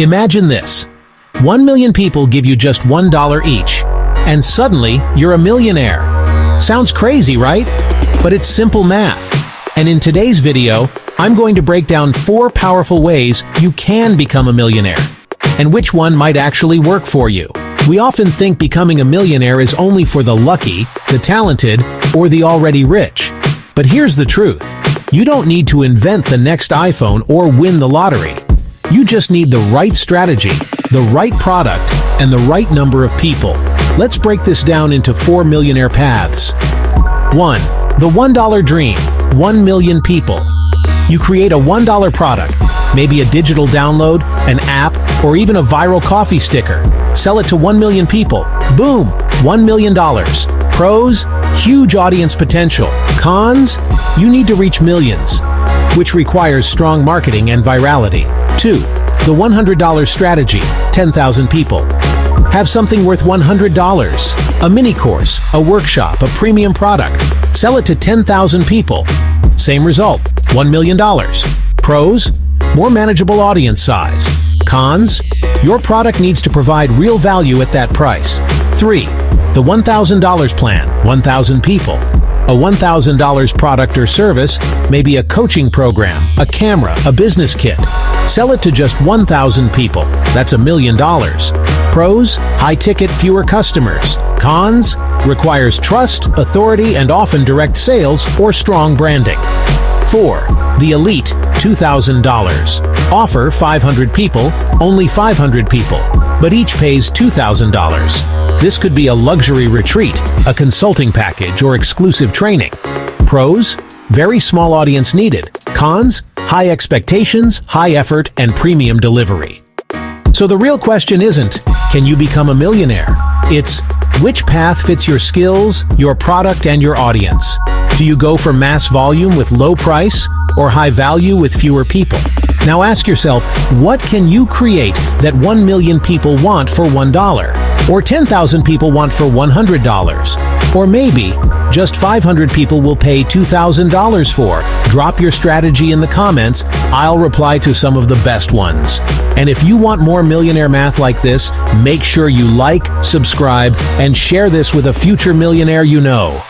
Imagine this. 1 million people give you just $1 each, and suddenly you're a millionaire. Sounds crazy, right? But it's simple math. And in today's video, I'm going to break down 4 powerful ways you can become a millionaire, and which one might actually work for you. We often think becoming a millionaire is only for the lucky, the talented, or the already rich. But here's the truth. You don't need to invent the next iPhone or win the lottery. You just need the right strategy, the right product, and the right number of people. Let's break this down into 4 millionaire paths. 1. The $1 dream. 1 million people. You create a $1 product, maybe a digital download, an app, or even a viral coffee sticker. Sell it to 1 million people. Boom! $1 million. Pros? Huge audience potential. Cons? You need to reach millions, which requires strong marketing and virality. 2. The $100 strategy. 10,000 people. Have something worth $100. A mini course, a workshop, a premium product. Sell it to 10,000 people. Same result. $1 million. Pros? More manageable audience size. Cons? Your product needs to provide real value at that price. 3. The $1,000 plan. 1,000 people. A $1,000 product or service may be a coaching program, a camera, a business kit. Sell it to just 1,000 people. That's $1 million. Pros? High ticket, fewer customers. Cons? Requires trust, authority, and often direct sales or strong branding. 4. The Elite, $2,000. Offer 500 people, only 500 people, but each pays $2,000. This could be a luxury retreat, a consulting package, or exclusive training. Pros? Very small audience needed. Cons? High expectations, high effort, and premium delivery. So the real question isn't, can you become a millionaire? It's, which path fits your skills, your product, and your audience? Do you go for mass volume with low price, or high value with fewer people? Now ask yourself, what can you create that 1 million people want for $1? Or 10,000 people want for $100? Or maybe just 500 people will pay $2,000 for? Drop your strategy in the comments. I'll reply to some of the best ones. And if you want more millionaire math like this, make sure you like, subscribe, and share this with a future millionaire you know.